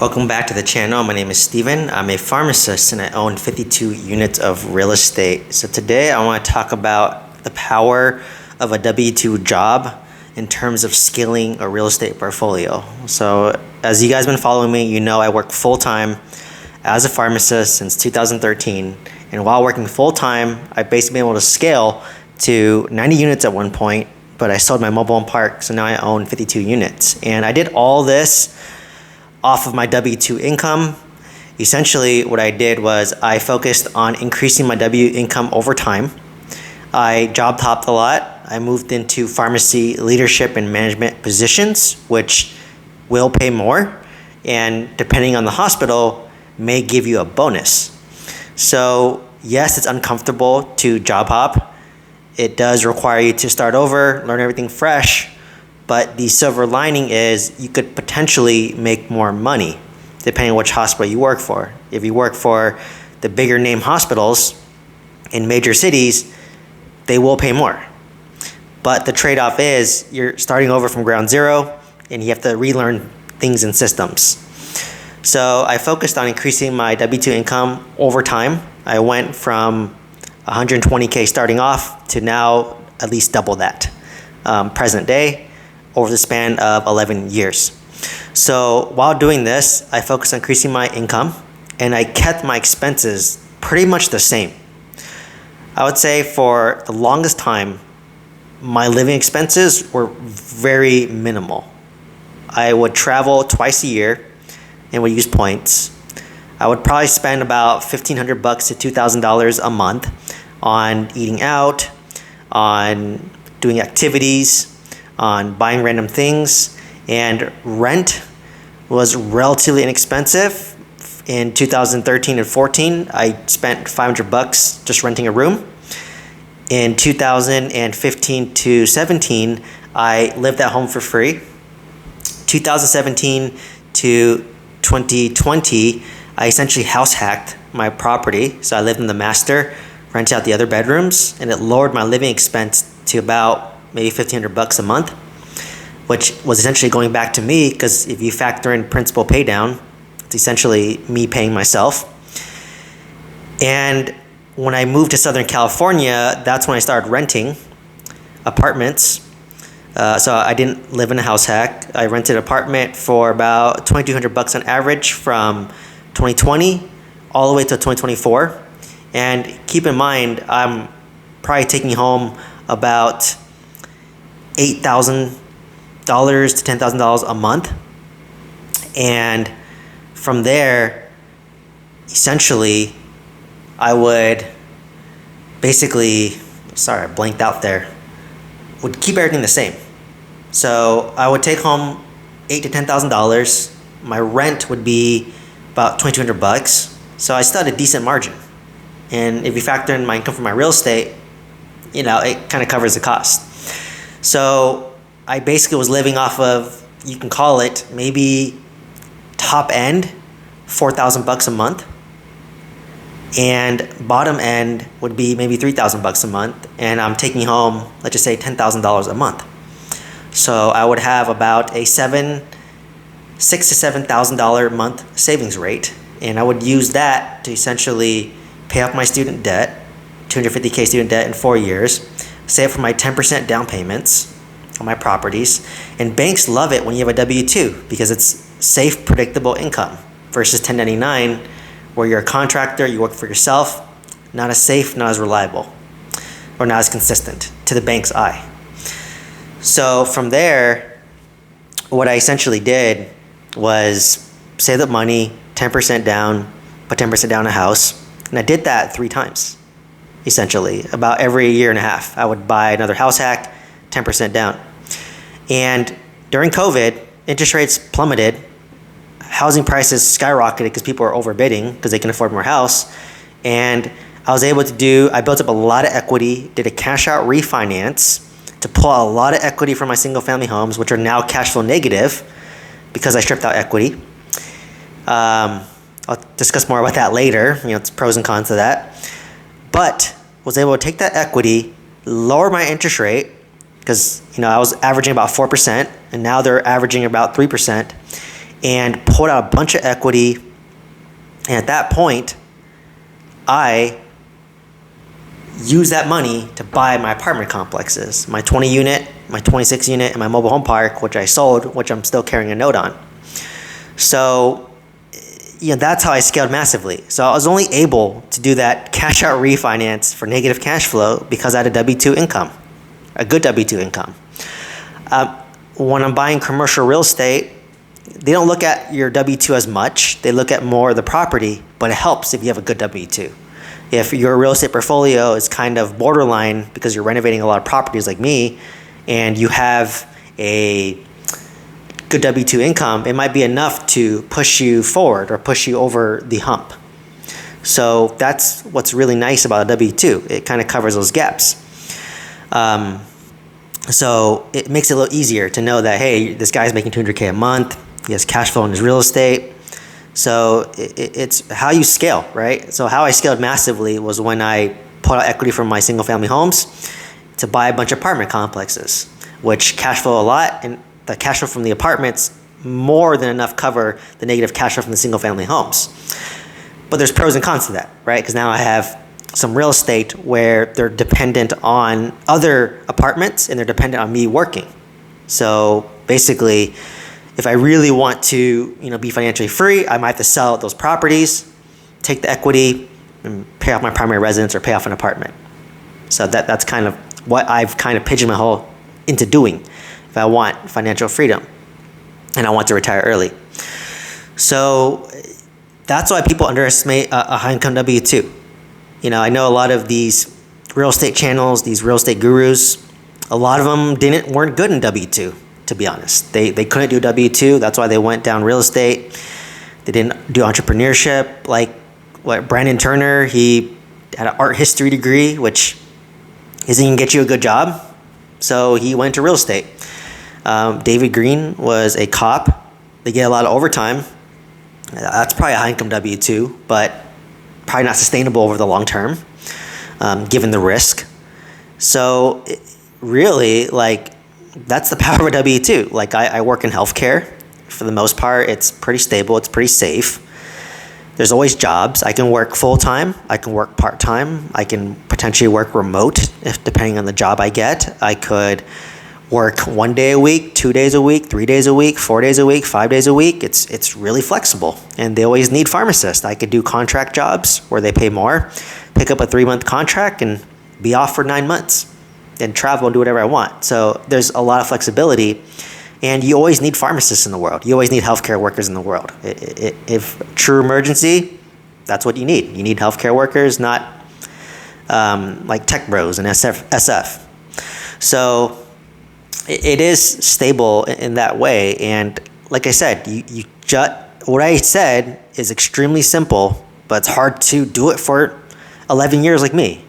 Welcome back to the channel. My name is Steven. I'm a pharmacist and I own 52 units of real estate. So today I want to talk about the power of a W-2 job in terms of scaling a real estate portfolio. So as you guys been following me, you know I work full-time as a pharmacist since 2013. And while working full-time, I've basically been able to scale to 90 units at one point, but I sold my mobile home park, so now I own 52 units. And I did all this off of my W-2 income. Essentially, what I did was I focused on increasing my W income over time. I job hopped a lot. I moved into pharmacy leadership and management positions, which will pay more, and depending on the hospital, may give you a bonus. So yes, it's uncomfortable to job hop. It does require you to start over, learn everything fresh. But the silver lining is you could potentially make more money depending on which hospital you work for. If you work for the bigger name hospitals in major cities, they will pay more. But the trade-off is you're starting over from ground zero and you have to relearn things and systems. So I focused on increasing my W-2 income over time. I went from 120K starting off to now at least double that present day, over the span of 11 years. So while doing this, I focused on increasing my income and I kept my expenses pretty much the same. I would say for the longest time, my living expenses were very minimal. I would travel twice a year and would use points. I would probably spend about $1,500 to $2,000 a month on eating out, on doing activities, on buying random things, and rent was relatively inexpensive. In 2013 and 14, I spent $500 just renting a room. In 2015 to 17, I lived at home for free. 2017 to 2020, I essentially house hacked my property. So I lived in the master, rented out the other bedrooms, and it lowered my living expense to about maybe $1,500 a month, which was essentially going back to me, because if you factor in principal pay down, it's essentially me paying myself. And when I moved to Southern California, that's when I started renting apartments. So I didn't live in a house hack. I rented an apartment for about $2,200 on average from 2020 all the way to 2024. And keep in mind, I'm probably taking home about $8,000 to $10,000 a month. And from there, essentially, I would basically, sorry, I blanked out there, would keep everything the same. So I would take home $8,000 to $10,000. My rent would be about $2,200. So I still had a decent margin. And if you factor in my income from my real estate, you know, it kind of covers the cost. So I basically was living off of, you can call it maybe top end, $4,000 a month. And bottom end would be maybe $3,000 a month. And I'm taking home, let's just say $10,000 a month. So I would have about a $6,000 to $7,000 a month savings rate. And I would use that to essentially pay off my student debt, $250K student debt in 4 years, save for my 10% down payments on my properties. And banks love it when you have a W-2 because it's safe, predictable income versus 1099 where you're a contractor, you work for yourself, not as safe, not as reliable, or not as consistent to the bank's eye. So from there, what I essentially did was save up money, 10% down, put 10% down a house. And I did that 3 times, essentially. About every year and a half, I would buy another house hack, 10% down. And during COVID, interest rates plummeted. Housing prices skyrocketed because people are overbidding because they can afford more house. And I was able to I built up a lot of equity, did a cash out refinance to pull out a lot of equity from my single family homes, which are now cash flow negative because I stripped out equity. I'll discuss more about that later. You know, it's pros and cons to that. But was able to take that equity, lower my interest rate, because I was averaging about 4%, and now they're averaging about 3%. and pulled out a bunch of equity. And at that point, I used that money to buy my apartment complexes, my 20 unit, my 26 unit, and my mobile home park, which I sold, which I'm still carrying a note on. So, that's how I scaled massively. So I was only able to do that cash out refinance for negative cash flow because I had a W-2 income, a good W-2 income. When I'm buying commercial real estate, they don't look at your W-2 as much. They look at more of the property, but it helps if you have a good W-2. If your real estate portfolio is kind of borderline because you're renovating a lot of properties like me, and you have a good W-2 income, it might be enough to push you forward or push you over the hump. So that's what's really nice about a W-2. It kind of covers those gaps. So it makes it a little easier to know that, hey, this guy's making $200K a month. He has cash flow in his real estate. So it's how you scale, right? So how I scaled massively was when I put out equity from my single family homes to buy a bunch of apartment complexes, which cash flow a lot, and the cash flow from the apartments more than enough cover the negative cash flow from the single family homes. But there's pros and cons to that, right? Because now I have some real estate where they're dependent on other apartments and they're dependent on me working. So basically, if I really want to, be financially free, I might have to sell those properties, take the equity, and pay off my primary residence or pay off an apartment. So that's kind of what I've kind of pigeonholed into doing if I want financial freedom and I want to retire early. So that's why people underestimate a high income W-2. I know a lot of these real estate channels, these real estate gurus, a lot of them weren't good in W-2, to be honest. They couldn't do W-2. That's why they went down real estate. They didn't do entrepreneurship. Like Brandon Turner, he had an art history degree, which isn't going to get you a good job. So he went to real estate. David Green was a cop. They get a lot of overtime. That's probably a high income W-2, but probably not sustainable over the long term, given the risk. So really, that's the power of a W-2. I work in healthcare. For the most part, it's pretty stable. It's pretty safe. There's always jobs. I can work full-time. I can work part-time. I can potentially work remote, depending on the job I get. I could work 1 day a week, 2 days a week, 3 days a week, 4 days a week, 5 days a week. It's really flexible. And they always need pharmacists. I could do contract jobs where they pay more, pick up a 3-month contract and be off for 9 months and travel and do whatever I want. So there's a lot of flexibility. And you always need pharmacists in the world. You always need healthcare workers in the world. If true emergency, that's what you need. You need healthcare workers, not like tech bros and SF. So it is stable in that way. And like I said, what I said is extremely simple, but it's hard to do it for 11 years like me.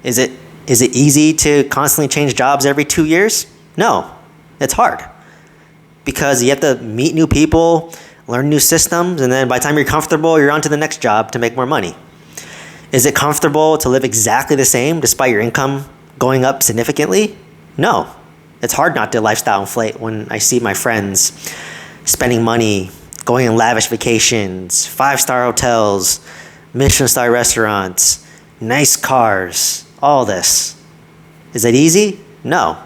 Is it easy to constantly change jobs every 2 years? No, it's hard. Because you have to meet new people, learn new systems, and then by the time you're comfortable, you're on to the next job to make more money. Is it comfortable to live exactly the same despite your income going up significantly? No. It's hard not to lifestyle inflate when I see my friends spending money, going on lavish vacations, 5-star hotels, Michelin-star restaurants, nice cars, all this. Is it easy? No.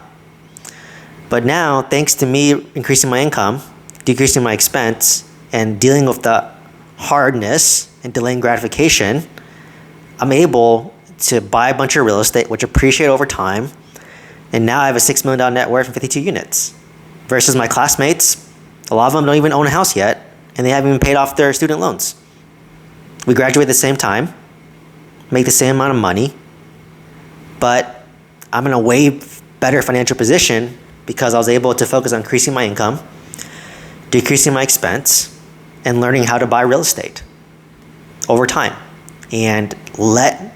But now, thanks to me increasing my income, decreasing my expense, and dealing with the hardness and delaying gratification, I'm able to buy a bunch of real estate, which appreciate over time. And now I have a $6 million net worth and 52 units. Versus my classmates, a lot of them don't even own a house yet, and they haven't even paid off their student loans. We graduate at the same time, make the same amount of money, but I'm in a way better financial position because I was able to focus on increasing my income, decreasing my expense, and learning how to buy real estate over time. And let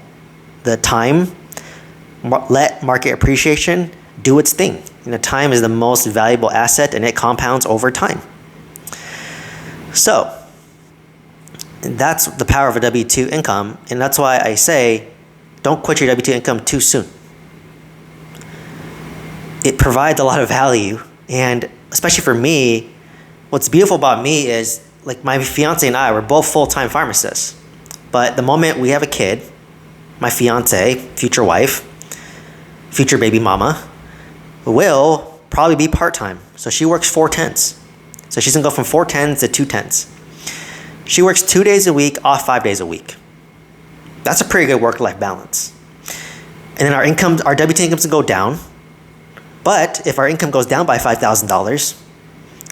market appreciation do its thing. Time is the most valuable asset, and it compounds over time. So that's the power of a W-2 income, and that's why I say don't quit your W-2 income too soon. It provides a lot of value, and especially for me, What's beautiful about me is, like, my fiance and I, we're both full-time pharmacists. But the moment we have a kid, my fiance, future wife, future baby mama, will probably be part-time. So she works 4/10s. So she's gonna go from 4/10s to 2/10s. She works 2 days a week, off 5 days a week. That's a pretty good work-life balance. And then our W-2 incomes go down. But if our income goes down by $5,000,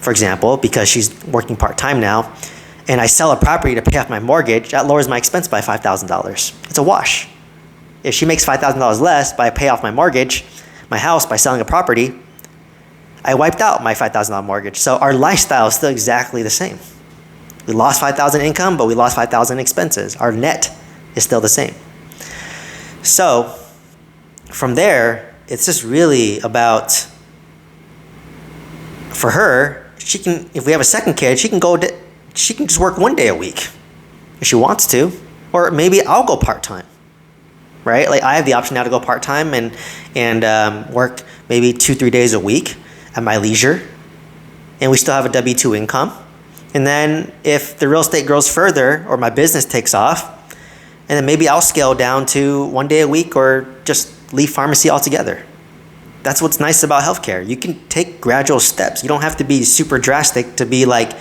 for example, because she's working part-time now, and I sell a property to pay off my mortgage, that lowers my expense by $5,000. It's a wash. If she makes $5,000 less by pay off my mortgage, my house, by selling a property, I wiped out my $5,000 mortgage. So our lifestyle is still exactly the same. We lost $5,000 income, but we lost $5,000 expenses. Our net is still the same. So from there, it's just really about, for her, she can, if we have a second kid, she can just work 1 day a week if she wants to, or maybe I'll go part-time, right? Like, I have the option now to go part-time and work maybe 2-3 days a week at my leisure, and we still have a W-2 income. And then if the real estate grows further or my business takes off, and then maybe I'll scale down to 1 day a week or just leave pharmacy altogether. That's what's nice about healthcare. You can take gradual steps. You don't have to be super drastic to be like,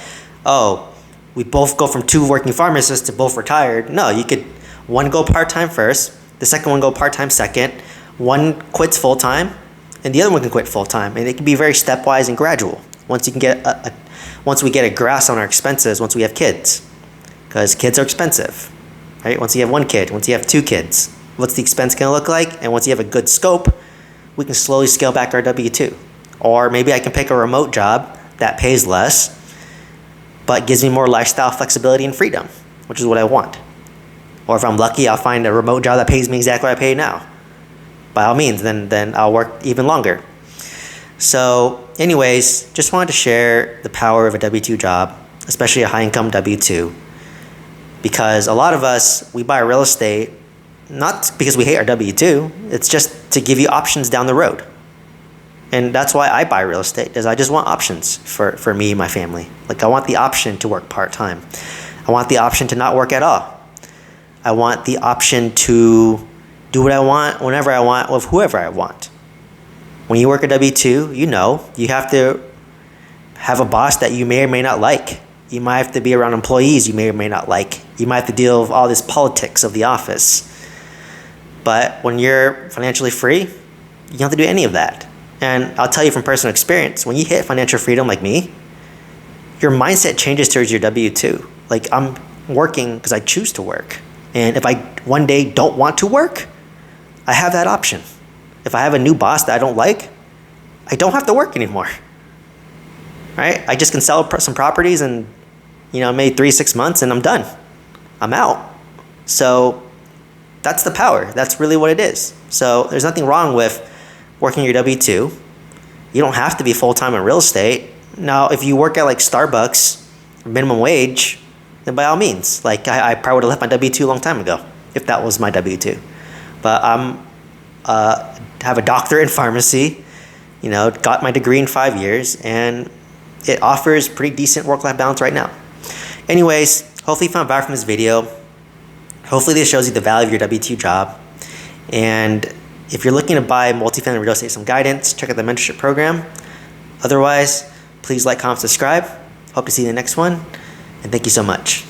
oh, we both go from 2 working pharmacists to both retired. No, you could, one go part-time first, the second one go part-time second, one quits full-time, and the other one can quit full-time. And it can be very stepwise and gradual. Once you can get once we get a grasp on our expenses, once we have kids, because kids are expensive, right? Once you have 1 kid, once you have 2 kids, what's the expense going to look like? And once you have a good scope, we can slowly scale back our W-2. Or maybe I can pick a remote job that pays less, but gives me more lifestyle flexibility and freedom, which is what I want. Or if I'm lucky, I'll find a remote job that pays me exactly what I pay now. By all means, then I'll work even longer. So anyways, just wanted to share the power of a W-2 job, especially a high-income W-2, because a lot of us, we buy real estate not because we hate our W-2, it's just to give you options down the road. And that's why I buy real estate, because I just want options for me and my family. Like, I want the option to work part-time. I want the option to not work at all. I want the option to do what I want, whenever I want, with whoever I want. When you work a W-2, you know, you have to have a boss that you may or may not like. You might have to be around employees you may or may not like. You might have to deal with all this politics of the office. But when you're financially free, you don't have to do any of that. And I'll tell you from personal experience, when you hit financial freedom like me, your mindset changes towards your W-2. Like, I'm working because I choose to work. And if I one day don't want to work, I have that option. If I have a new boss that I don't like, I don't have to work anymore. Right? I just can sell some properties and, maybe 3-6 months and I'm done. I'm out. So that's the power. That's really what it is. So there's nothing wrong with working your W-2. You don't have to be full-time in real estate. Now, if you work at like Starbucks, minimum wage, then by all means. Like, I probably would have left my W-2 a long time ago if that was my W-2. But I'm have a doctorate in pharmacy, got my degree in 5 years, and it offers pretty decent work-life balance right now. Anyways, hopefully you found value from this video. Hopefully this shows you the value of your W-2 job. And if you're looking to buy multifamily real estate, some guidance, check out the mentorship program. Otherwise, please like, comment, subscribe. Hope to see you in the next one. And thank you so much.